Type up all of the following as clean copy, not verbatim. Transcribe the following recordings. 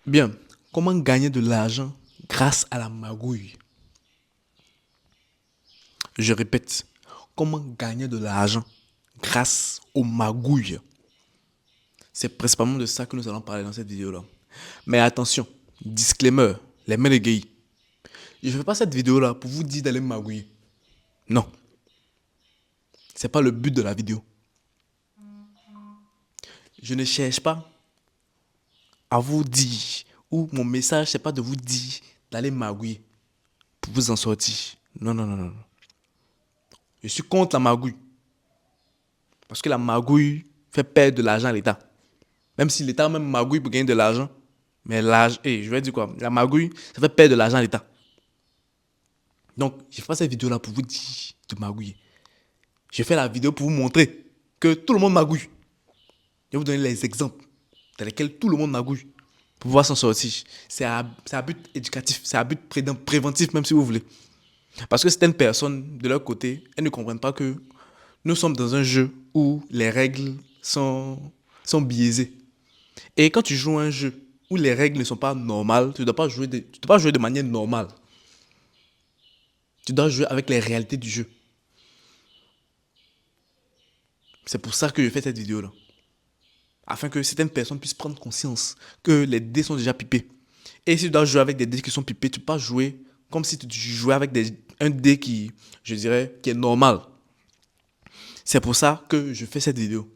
Bien, comment gagner de l'argent grâce à la magouille? Je répète, comment gagner de l'argent grâce aux magouilles? C'est principalement de ça que nous allons parler dans cette vidéo-là. Mais attention, disclaimer, les mains gays. Je ne fais pas cette vidéo-là pour vous dire d'aller magouiller. Non, c'est pas le but de la vidéo. Je ne cherche pas à vous dire, ou mon message, c'est pas de vous dire d'aller magouiller pour vous en sortir. Non, non, non, non. Je suis contre la magouille. Parce que la magouille fait perdre de l'argent à l'État. Même si l'État même magouille pour gagner de l'argent. Mais l'argent, je vais dire quoi? La magouille, ça fait perdre de l'argent à l'État. Donc, je fais cette vidéo-là pour vous dire de magouiller. Je fais la vidéo pour vous montrer que tout le monde magouille. Je vais vous donner les exemples dans lesquels tout le monde magouille pour pouvoir s'en sortir. C'est à but éducatif, c'est à but préventif même si vous voulez. Parce que certaines personnes, de leur côté, elles ne comprennent pas que nous sommes dans un jeu où les règles sont biaisées. Et quand tu joues un jeu où les règles ne sont pas normales, tu ne dois pas jouer de manière normale. Tu dois jouer avec les réalités du jeu. C'est pour ça que je fais cette vidéo-là. Afin que certaines personnes puissent prendre conscience que les dés sont déjà pipés. Et si tu dois jouer avec des dés qui sont pipés, tu ne peux pas jouer comme si tu jouais avec un dé qui, je dirais, qui est normal. C'est pour ça que je fais cette vidéo.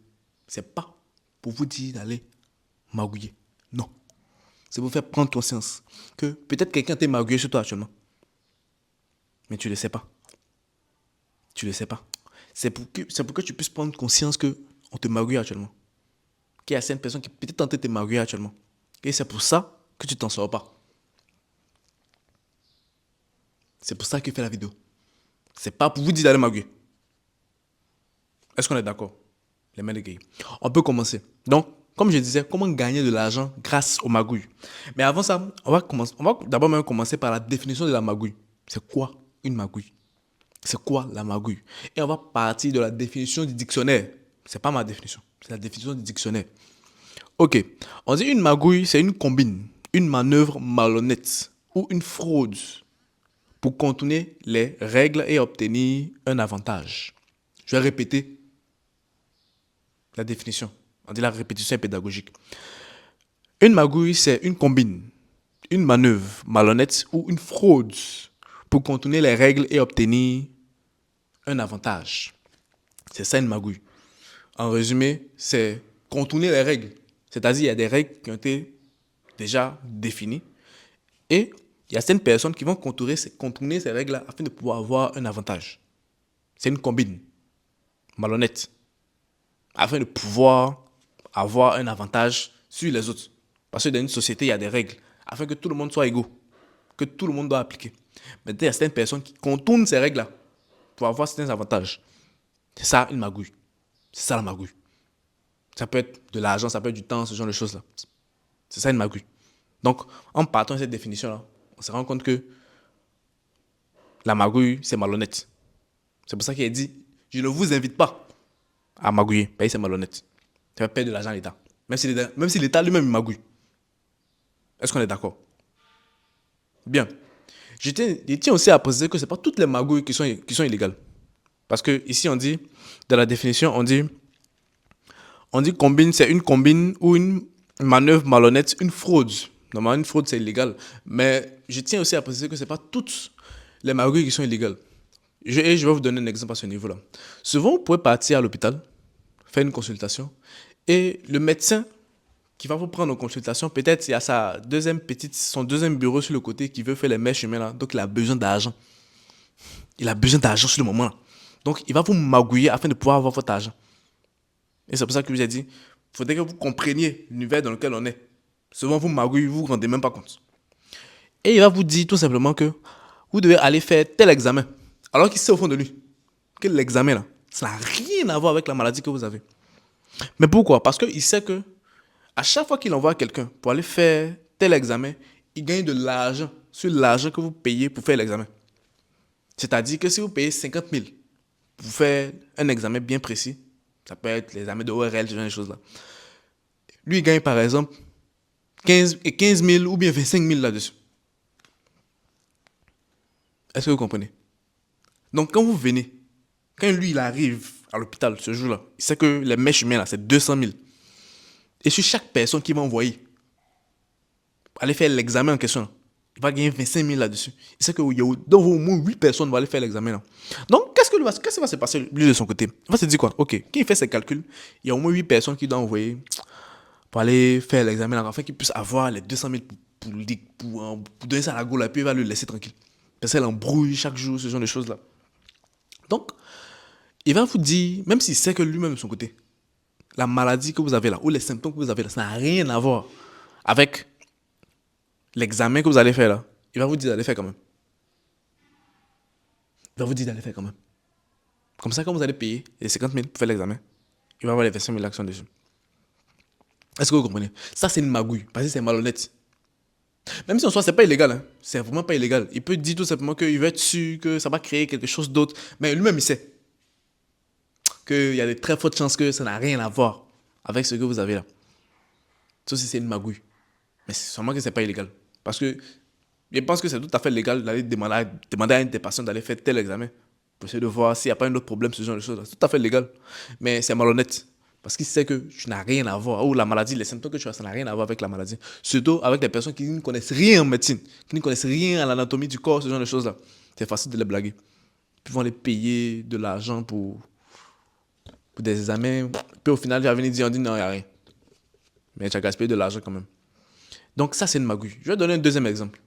C'est pas pour vous dire d'aller magouiller. Non. C'est pour vous faire prendre conscience que peut-être quelqu'un t'a magouillé sur toi actuellement. Mais tu ne le sais pas. Tu ne le sais pas. C'est pour que tu puisses prendre conscience que on te magouille actuellement. Qu'il y a certaines personnes qui peut-être tentent de te magouiller actuellement. Et c'est pour ça que tu t'en sors pas. C'est pour ça que je fais la vidéo. C'est pas pour vous dire d'aller magouiller. Est-ce qu'on est d'accord? Les mains de gay. On peut commencer. Donc, comme je disais, comment gagner de l'argent grâce aux magouilles. Mais avant ça, on va d'abord même commencer par la définition de la magouille. C'est quoi une magouille? C'est quoi la magouille? Et on va partir de la définition du dictionnaire. C'est pas ma définition, c'est la définition du dictionnaire. Ok, on dit une magouille, c'est une combine, une manœuvre malhonnête ou une fraude pour contourner les règles et obtenir un avantage. Je vais répéter la définition. On dit la répétition est pédagogique. Une magouille, c'est une combine, une manœuvre malhonnête ou une fraude pour contourner les règles et obtenir un avantage. C'est ça une magouille. En résumé, c'est contourner les règles. C'est-à-dire, il y a des règles qui ont été déjà définies et il y a certaines personnes qui vont contourner ces règles-là afin de pouvoir avoir un avantage. C'est une combine malhonnête afin de pouvoir avoir un avantage sur les autres. Parce que dans une société, il y a des règles afin que tout le monde soit égaux, que tout le monde doit appliquer. Mais il y a certaines personnes qui contournent ces règles-là pour avoir certains avantages. C'est ça une magouille. C'est ça la magouille. Ça peut être de l'argent, ça peut être du temps, ce genre de choses-là. C'est ça une magouille. Donc, en partant de cette définition-là, on se rend compte que la magouille, c'est malhonnête. C'est pour ça qu'il a dit, je ne vous invite pas à magouiller, parce que c'est malhonnête. Ça va perdre de l'argent à l'État. Même si l'État lui-même magouille. Est-ce qu'on est d'accord? Bien. Je tiens aussi à préciser que ce n'est pas toutes les magouilles qui sont illégales. Parce que ici, dans la définition, on dit combine, c'est une combine ou une manœuvre malhonnête, une fraude. Normalement, une fraude, c'est illégal. Mais je tiens aussi à préciser que ce n'est pas toutes les magouilles qui sont illégales. Et je vais vous donner un exemple à ce niveau-là. Souvent, vous pouvez partir à l'hôpital, faire une consultation, et le médecin qui va vous prendre en consultation, peut-être il y a son deuxième bureau sur le côté qui veut faire les mèches humaines là, donc il a besoin d'argent. Il a besoin d'argent sur le moment là. Donc il va vous magouiller afin de pouvoir avoir votre argent. Et c'est pour ça que je vous ai dit, il faudrait que vous compreniez l'univers dans lequel on est. Souvent vous magouillez, vous vous rendez même pas compte. Et il va vous dire tout simplement que vous devez aller faire tel examen. Alors qu'il sait au fond de lui que l'examen là, ça n'a rien à voir avec la maladie que vous avez. Mais pourquoi? Parce qu'il sait que à chaque fois qu'il envoie quelqu'un pour aller faire tel examen, il gagne de l'argent sur l'argent que vous payez pour faire l'examen. C'est-à-dire que si vous payez 50 000 pour faire un examen bien précis, ça peut être l'examen de ORL, ce genre de choses-là. Lui, il gagne par exemple 15 000 ou bien 25 000 là-dessus. Est-ce que vous comprenez? Donc, quand vous venez, quand lui, il arrive à l'hôpital ce jour-là, il sait que les mèches humaines, là, c'est 200 000. Et sur chaque personne qu'il va envoyer, aller faire l'examen en question, il va gagner 25 000 là-dessus. Il sait qu'il y a au moins 8 personnes qui vont aller faire l'examen là. Donc, qu'est-ce qui va se passer lui de son côté? Il va se dire quoi? Ok, quand il fait ses calculs, il y a au moins 8 personnes qui doivent envoyer pour aller faire l'examen là, afin qu'il puisse avoir les 200 000 pour donner ça à la go là, puis il va le laisser tranquille. Parce qu'elle embrouille chaque jour, ce genre de choses là. Donc, il va vous dire, même s'il sait que lui-même de son côté, la maladie que vous avez là, ou les symptômes que vous avez là, ça n'a rien à voir avec l'examen que vous allez faire là. Il va vous dire d'aller faire quand même. Il va vous dire d'aller faire quand même. Comme ça, quand vous allez payer les 50 000 pour faire l'examen, il va avoir les 25 000 actions dessus. Est-ce que vous comprenez? Ça, c'est une magouille, parce que c'est malhonnête. Même si en soi, c'est pas illégal, hein. C'est vraiment pas illégal. Il peut dire tout simplement qu'il va être sûr que ça va créer quelque chose d'autre. Mais lui-même, il sait qu'il y a de très fortes chances que ça n'a rien à voir avec ce que vous avez là. Ça aussi, c'est une magouille. Mais c'est sûrement que c'est pas illégal. Parce que je pense que c'est tout à fait légal d'aller demander à une des patients d'aller faire tel examen pour essayer de voir s'il n'y a pas un autre problème, ce genre de choses. C'est tout à fait légal. Mais c'est malhonnête. Parce qu'il sait que tu n'as rien à voir. Ou la maladie, les symptômes que tu as, ça n'a rien à voir avec la maladie. Surtout avec des personnes qui ne connaissent rien en médecine, qui ne connaissent rien à l'anatomie du corps, ce genre de choses-là. C'est facile de les blaguer. Puis ils vont les payer de l'argent pour des examens. Puis au final, tu vas venir dire, on dit non, il n'y a rien. Mais tu as gaspillé de l'argent quand même. Donc ça, c'est une magouille. Je vais donner un deuxième exemple.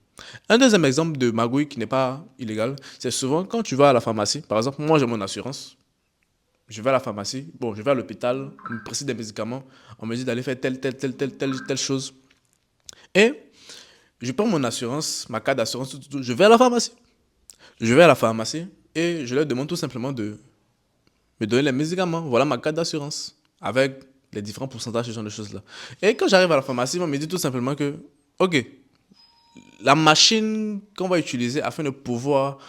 Un deuxième exemple de magouille qui n'est pas illégal, c'est souvent quand tu vas à la pharmacie. Par exemple, moi j'ai mon assurance. Je vais à la pharmacie, bon, je vais à l'hôpital, on me prescrit des médicaments, on me dit d'aller faire telle chose. Et je prends mon assurance, ma carte d'assurance, tout, je vais à la pharmacie. Je vais à la pharmacie et je leur demande tout simplement de me donner les médicaments. Voilà ma carte d'assurance avec les différents pourcentages, ce genre de choses-là. Et quand j'arrive à la pharmacie, on me dit tout simplement que, ok, la machine qu'on va utiliser afin de pouvoir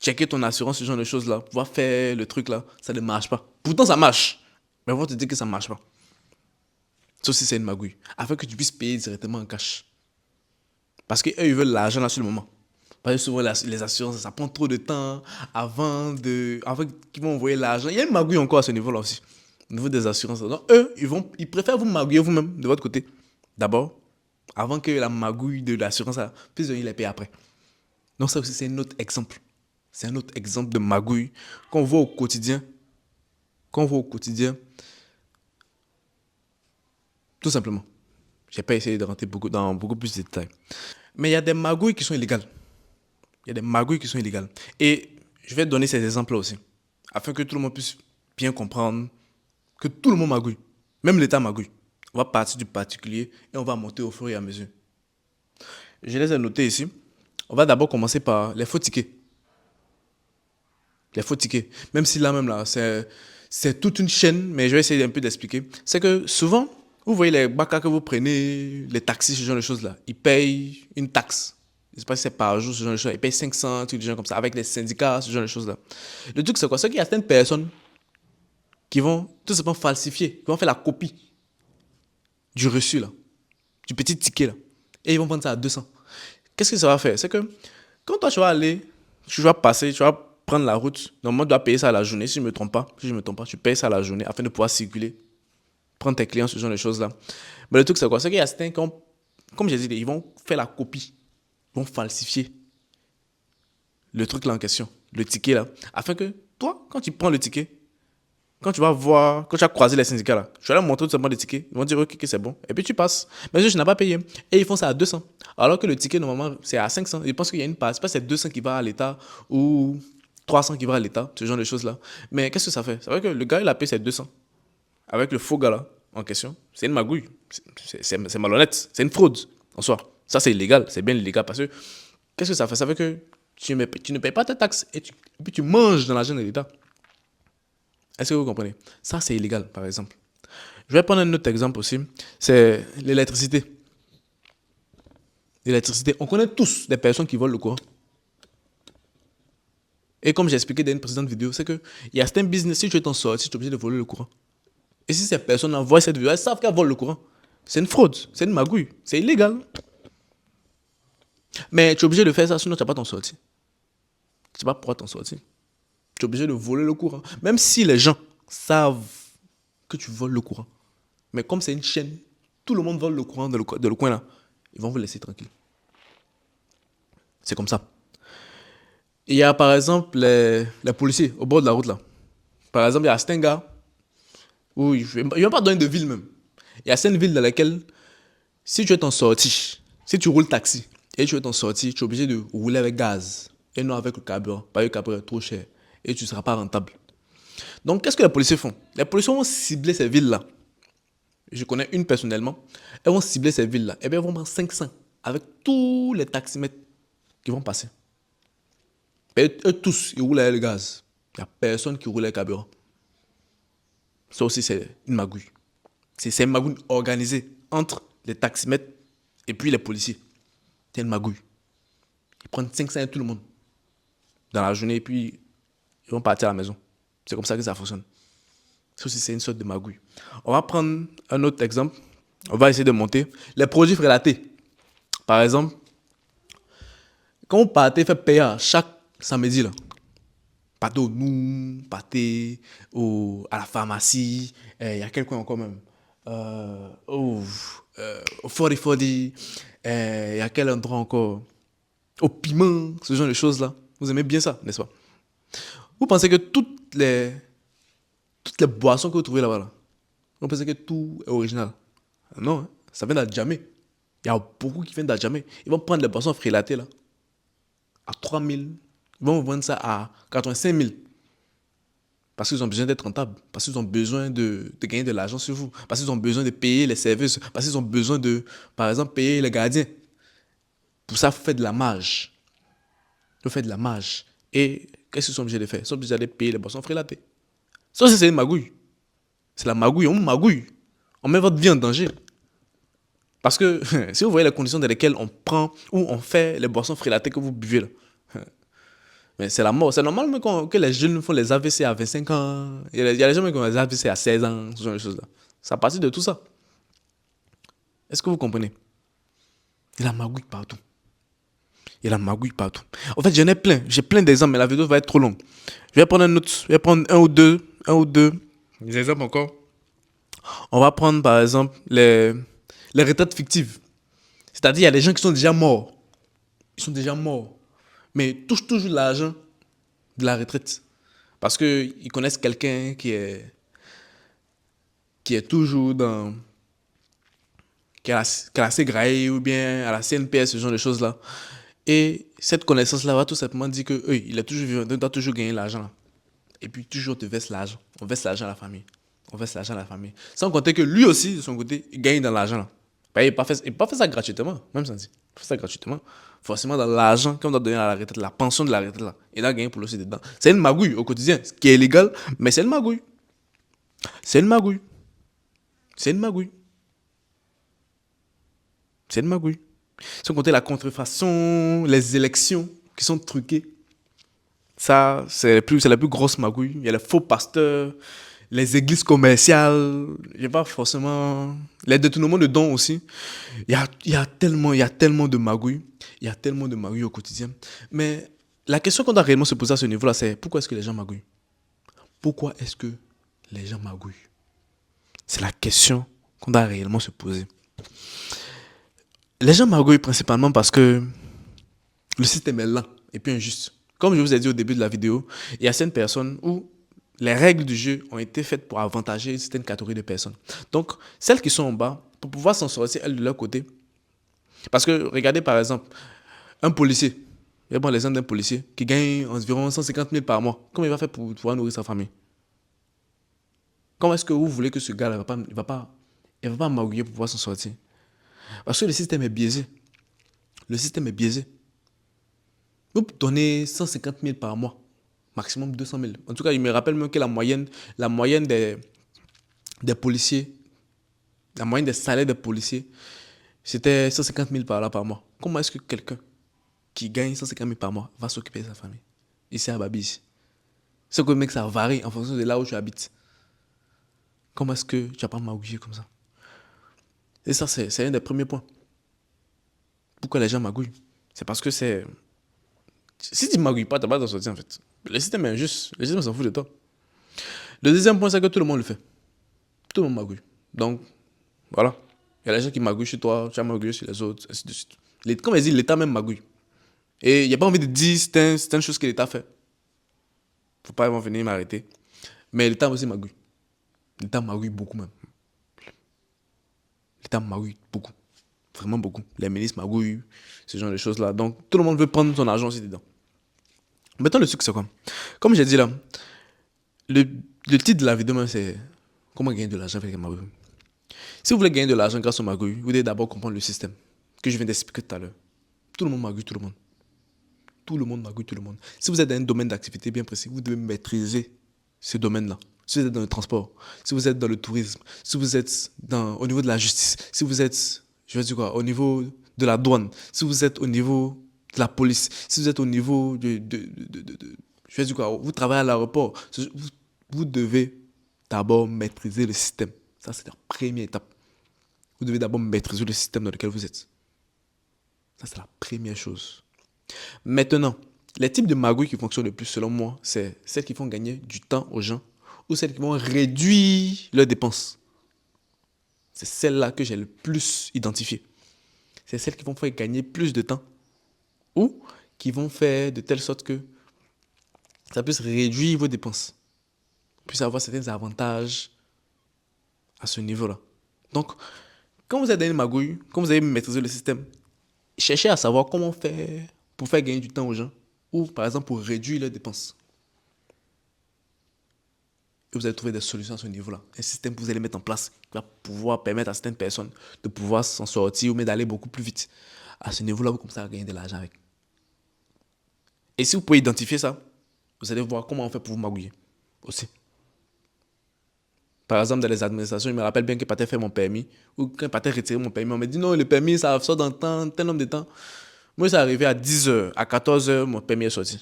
checker ton assurance, ce genre de choses-là, pouvoir faire le truc là, ça ne marche pas. Pourtant, ça marche. Mais on va te dire que ça ne marche pas. Ça aussi, c'est une magouille. Afin que tu puisses payer directement en cash. Parce qu'eux, ils veulent l'argent là sur le moment. Parce que souvent, les assurances, ça prend trop de temps avant qu'ils vont envoyer l'argent. Il y a une magouille encore à ce niveau-là aussi. Au niveau des assurances. Donc, eux, ils préfèrent vous magouiller vous-même de votre côté. D'abord, avant que la magouille de l'assurance puisse venir les payer après. Donc, ça aussi, c'est un autre exemple. C'est un autre exemple de magouille qu'on voit au quotidien. Qu'on voit au quotidien. Tout simplement. Je n'ai pas essayé de rentrer dans beaucoup plus de détails. Mais il y a des magouilles qui sont illégales. Il y a des magouilles qui sont illégales. Et je vais donner ces exemples-là aussi. Afin que tout le monde puisse bien comprendre que tout le monde magouille. Même l'État magouille. On va partir du particulier et on va monter au fur et à mesure. Je les ai notés ici. On va d'abord commencer par les faux tickets. Les faux tickets. Même si là même là, c'est toute une chaîne, mais je vais essayer un peu d'expliquer. C'est que souvent, vous voyez les bacas que vous prenez, les taxis, ce genre de choses-là, ils payent une taxe. Je ne sais pas si c'est par jour, ce genre de choses. Ils payent 500, trucs de genre comme ça, avec les syndicats, ce genre de choses-là. Le truc, c'est quoi? C'est qu'il y a certaines personnes qui vont tout simplement falsifier, qui vont faire la copie du reçu, là, du petit ticket, là. Et ils vont vendre ça à 200. Qu'est-ce que ça va faire? C'est que quand toi, tu vas aller, tu vas passer, tu vas prendre la route, normalement, tu dois payer ça à la journée, si je ne me trompe pas. Si je me trompe pas, tu payes ça à la journée afin de pouvoir circuler, prendre tes clients, ce genre de choses-là. Mais le truc, c'est quoi? C'est qu'il y a certains, comme j'ai dit, ils vont faire la copie, ils vont falsifier le truc là en question, le ticket là, afin que toi, quand tu prends le ticket, quand tu vas voir, quand tu vas croiser les syndicats là, tu vas leur montrer tout simplement le ticket, ils vont dire ok, c'est bon, et puis tu passes. Mais je n'ai pas payé. Et ils font ça à 200. Alors que le ticket, normalement, c'est à 500. Je pense qu'il y a une part, c'est pas c'est 200 qui va à l'État ou 300 qui va à l'État, ce genre de choses là. Mais qu'est-ce que ça fait? C'est vrai que le gars, il a payé ses 200. Avec le faux gars là, en question, c'est une magouille. C'est malhonnête, c'est une fraude en soi. Ça, c'est illégal, c'est bien illégal parce que qu'est-ce que ça fait? Ça fait que tu ne payes pas ta taxe et puis tu manges dans l'argent de l'État. Est-ce que vous comprenez? Ça, c'est illégal, par exemple. Je vais prendre un autre exemple aussi. C'est l'électricité. L'électricité. On connaît tous des personnes qui volent le courant. Et comme j'ai expliqué dans une précédente vidéo, c'est qu'il y a certains business, si tu es en sortie, tu es obligé de voler le courant. Et si ces personnes voient cette vidéo, elles savent qu'elles volent le courant. C'est une fraude, c'est une magouille, c'est illégal. Mais tu es obligé de faire ça, sinon tu n'as pas t'en sortir. Tu sais pas pourquoi t'en sortir. Tu es obligé de voler le courant. Même si les gens savent que tu voles le courant. Mais comme c'est une chaîne, tout le monde vole le courant dans le coin là. Ils vont vous laisser tranquille. C'est comme ça. Il y a par exemple les policiers au bord de la route là. Par exemple, il y a certains gars où je ne vais pas donner de ville même. Il y a certaines villes dans lesquelles, si tu es en sortie, si tu roules taxi et tu es en sortie, tu es obligé de rouler avec gaz et non avec le carburant. Parce que le carburant est trop cher et tu ne seras pas rentable. Donc, qu'est-ce que les policiers font? Les policiers vont cibler ces villes-là. Je connais une personnellement. Elles vont cibler ces villes-là. Et bien, elles vont prendre 500 avec tous les taximètres qui vont passer. Et eux tous, ils roulent avec le gaz. Il n'y a personne qui roule avec le carburant. Ça aussi, c'est une magouille. C'est une magouille organisée entre les taximètres et puis les policiers. C'est une magouille. Ils prennent 500 et tout le monde dans la journée et puis ils vont partir à la maison. C'est comme ça que ça fonctionne. Ça aussi, c'est une sorte de magouille. On va prendre un autre exemple. On va essayer de monter les produits frélatés. Par exemple, quand vous partez faire payer chaque samedi, là, partez au Nou, partez à la pharmacie, il y a quelqu'un encore même. Au Fori Fori, il y a quel endroit encore? Au piment, ce genre de choses-là. Vous aimez bien ça, n'est-ce pas? Vous pensez que toutes les boissons que vous trouvez là-bas, là, vous pensez que tout est original? Non, hein, ça vient d'Adjamé. Il y a beaucoup qui viennent d'Adjamé. Ils vont prendre les boissons frélatées là, à 3 000. Ils vont vous vendre ça à 85 000. Parce qu'ils ont besoin d'être rentables. Parce qu'ils ont besoin de gagner de l'argent sur vous. Parce qu'ils ont besoin de payer les services. Parce qu'ils ont besoin de, par exemple, payer les gardiens. Pour ça, vous faites de la marge. Vous faites de la marge. Et qu'est-ce qu'ils sont obligés de faire? Ils sont obligés d'aller payer les boissons frélatées. Ça aussi, c'est une magouille. C'est la magouille. On magouille. On met votre vie en danger. Parce que si vous voyez les conditions dans lesquelles on prend ou on fait les boissons frélatées que vous buvez là, mais c'est la mort. C'est normal mais que les jeunes font les AVC à 25 ans. Il y a les gens qui ont les AVC à 16 ans, ce genre de choses-là. Ça partit de tout ça. Est-ce que vous comprenez? Il y a la magouille partout. Il y a la magouille partout. En fait, j'en ai plein. J'ai plein d'exemples, mais la vidéo va être trop longue. Je vais prendre un autre. Je vais prendre un ou deux. Des exemples encore. On va prendre par exemple les retraites fictives. C'est-à-dire, il y a des gens qui sont déjà morts. Ils sont déjà morts. Mais ils touchent toujours l'argent de la retraite. Parce qu'ils connaissent quelqu'un qui est toujours dans. Qui a la CGRAE ou bien à la CNPS, ce genre de choses-là. Et cette connaissance-là va tout simplement dire que il est toujours vivant, doit toujours gagner l'argent. Et puis toujours te verse l'argent. On verse l'argent à la famille. On verse l'argent à la famille. Sans compter que lui aussi, de son côté, il gagne dans l'argent. Là. Ben, il n'a pas fait ça gratuitement, même sans dire. Il fait ça gratuitement. Forcément, dans l'argent qu'on doit donner à la retraite, la pension de la retraite, là, il a gagné pour lui aussi dedans. C'est une magouille au quotidien, ce qui est illégal, mais c'est une magouille. C'est une magouille. C'est une magouille. C'est une magouille. Sans compter la contrefaçon, les élections qui sont truquées. Ça, c'est la plus grosse magouille. Il y a les faux pasteurs, les églises commerciales, il n'y a pas forcément. Les détournements de dons aussi. Il y a tellement de magouilles. Il y a tellement de magouilles au quotidien. Mais la question qu'on doit réellement se poser à ce niveau-là, c'est pourquoi est-ce que les gens magouillent? Pourquoi est-ce que les gens magouillent? C'est la question qu'on doit réellement se poser. Les gens magouillent principalement parce que le système est lent et puis injuste. Comme je vous ai dit au début de la vidéo, il y a certaines personnes où les règles du jeu ont été faites pour avantager une certaine catégorie de personnes. Donc, celles qui sont en bas, pour pouvoir s'en sortir, elles de leur côté. Parce que, regardez par exemple, un policier, je vais prendre l'exemple d'un policier qui gagne environ 150 000 par mois. Comment il va faire pour pouvoir nourrir sa famille? Comment est-ce que vous voulez que ce gars-là il va pas magouiller pour pouvoir s'en sortir? Parce que le système est biaisé. Le système est biaisé. Vous donnez 150 000 par mois, maximum 200 000. En tout cas, il me rappelle même que la moyenne des policiers, la moyenne des salaires des policiers, c'était 150 000 par mois. Comment est-ce que quelqu'un qui gagne 150 000 par mois va s'occuper de sa famille? Ici à Babi, ici. C'est que mec, ça varie en fonction de là où tu habites. Comment est-ce que tu n'as pas magouillé comme ça? Et ça, c'est un des premiers points. Pourquoi les gens magouillent? C'est parce que c'est... Si tu ne magouilles pas, tu n'as pas de sortir en fait. Le système est injuste. Le système s'en fout de toi. Le deuxième point, c'est que tout le monde le fait. Tout le monde magouille. Donc, voilà. Il y a les gens qui magouillent chez toi, tu as magouillé chez les autres, ainsi de suite. Comme elle dit, l'État même magouille. Et il n'y a pas envie de dire c'est une chose que l'État fait. Faut pas vraiment venir m'arrêter. Mais l'État aussi magouille. L'État magouille beaucoup même. L'État magouille beaucoup. Vraiment beaucoup. Les ministres magouillent, ce genre de choses-là. Donc, tout le monde veut prendre son argent aussi dedans. Maintenant, le truc, c'est quoi? Comme j'ai dit là, le, le titre de la vidéo, même, c'est comment gagner de l'argent avec les magouilles. Si vous voulez gagner de l'argent grâce aux magouilles, vous devez d'abord comprendre le système que je viens d'expliquer tout à l'heure. Tout le monde magouille tout le monde. Tout le monde magouille tout le monde. Si vous êtes dans un domaine d'activité bien précis, vous devez maîtriser ce domaine-là. Si vous êtes dans le transport, si vous êtes dans le tourisme, si vous êtes au niveau de la justice, si vous êtes, je veux dire quoi, au niveau de la douane, si vous êtes au niveau de la police, si vous êtes au niveau je veux dire quoi, vous travaillez à l'aéroport, vous devez d'abord maîtriser le système. Ça, c'est la première étape. Vous devez d'abord maîtriser le système dans lequel vous êtes. Ça, c'est la première chose. Maintenant, les types de magouilles qui fonctionnent le plus, selon moi, c'est celles qui font gagner du temps aux gens ou celles qui vont réduire leurs dépenses. C'est celles-là que j'ai le plus identifiées. C'est celles qui vont faire gagner plus de temps ou qui vont faire de telle sorte que ça puisse réduire vos dépenses. Puisse avoir certains avantages à ce niveau-là. Donc, quand vous êtes dans une magouille, quand vous avez maîtrisé le système, cherchez à savoir comment faire pour faire gagner du temps aux gens ou par exemple pour réduire leurs dépenses. Et vous allez trouver des solutions à ce niveau-là. Un système que vous allez mettre en place qui va pouvoir permettre à certaines personnes de pouvoir s'en sortir ou même d'aller beaucoup plus vite. À ce niveau-là, vous commencez à gagner de l'argent avec. Et si vous pouvez identifier ça, vous allez voir comment on fait pour vous magouiller aussi. Par exemple, dans les administrations, je me rappelle bien que Pathé fait mon permis, ou quand Pathé retirait mon permis, on me dit non, le permis, ça sort dans tel nombre de temps. Moi, c'est arrivé à 10h, à 14h, mon permis est sorti.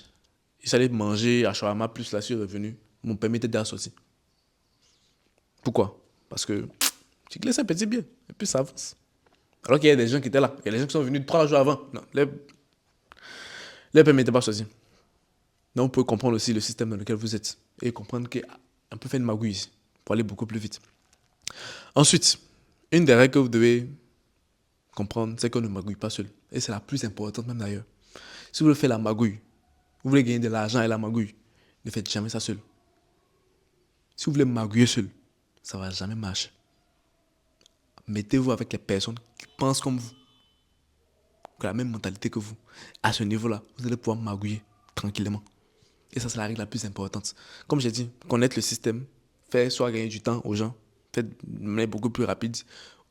Il s'allait manger à shawarma, plus là, je suis revenu. Mon permis était déjà sorti. Pourquoi? Parce que tu laisses un petit bien, et puis ça avance. Alors qu'il y a des gens qui étaient là. Il y a des gens qui sont venus 3 jours avant. Non, les permis n'étaient pas sortis. Donc, vous pouvez comprendre aussi le système dans lequel vous êtes. Et comprendre qu'on peut faire une magouille ici, pour aller beaucoup plus vite. Ensuite, une des règles que vous devez comprendre, c'est qu'on ne magouille pas seul. Et c'est la plus importante même d'ailleurs. Si vous voulez faire la magouille, vous voulez gagner de l'argent et la magouille, ne faites jamais ça seul. Si vous voulez magouiller seul, ça ne va jamais marcher. Mettez-vous avec les personnes qui pensent comme vous, qui ont la même mentalité que vous. À ce niveau-là, vous allez pouvoir magouiller tranquillement. Et ça, c'est la règle la plus importante. Comme j'ai dit, connaître le système, faire soit gagner du temps aux gens, faire de manière beaucoup plus rapide,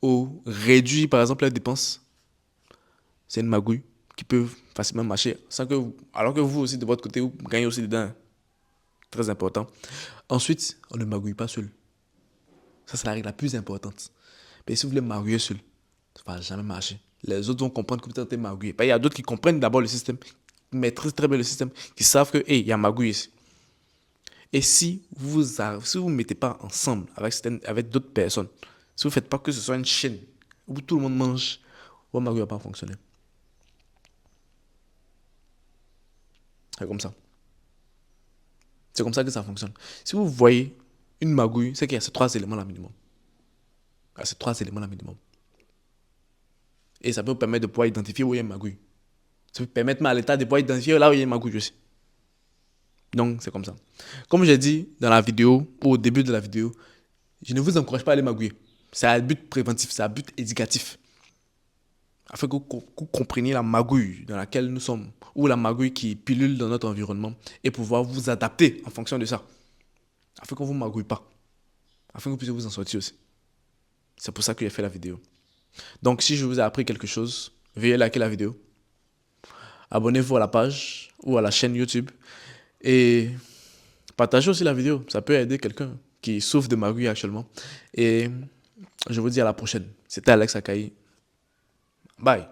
ou réduire par exemple les dépenses. C'est une magouille qui peut facilement marcher, sans que alors que vous aussi de votre côté, vous gagnez aussi dedans. Très important. Ensuite, on ne magouille pas seul. Ça, c'est la règle la plus importante. Mais si vous voulez magouiller seul, ça ne va jamais marcher. Les autres vont comprendre que vous êtes magouillé. Il y a d'autres qui comprennent d'abord le système, qui maîtrisent très bien le système, qui savent que, hey, il y a magouille ici. Et si vous ne mettez pas ensemble avec d'autres personnes, si vous ne faites pas que ce soit une chaîne où tout le monde mange, votre magouille ne va pas fonctionner. C'est comme ça. C'est comme ça que ça fonctionne. Si vous voyez une magouille, c'est qu'il y a ces 3 éléments là minimum. Il y a ces 3 éléments là minimum. Et ça peut vous permettre de pouvoir identifier où il y a une magouille. Ça peut permettre à l'État de pouvoir identifier là où il y a une magouille aussi. Donc, c'est comme ça. Comme j'ai dit dans la vidéo, ou au début de la vidéo, je ne vous encourage pas à aller magouiller. C'est à but préventif, c'est à but éducatif. Afin que vous compreniez la magouille dans laquelle nous sommes, ou la magouille qui pilule dans notre environnement, et pouvoir vous adapter en fonction de ça. Afin qu'on ne vous magouille pas. Afin que vous puissiez vous en sortir aussi. C'est pour ça que j'ai fait la vidéo. Donc, si je vous ai appris quelque chose, veuillez liker la vidéo. Abonnez-vous à la page ou à la chaîne YouTube. Et partagez aussi la vidéo. Ça peut aider quelqu'un qui souffre de magouille actuellement. Et je vous dis à la prochaine. C'était Alex Akaï. Bye.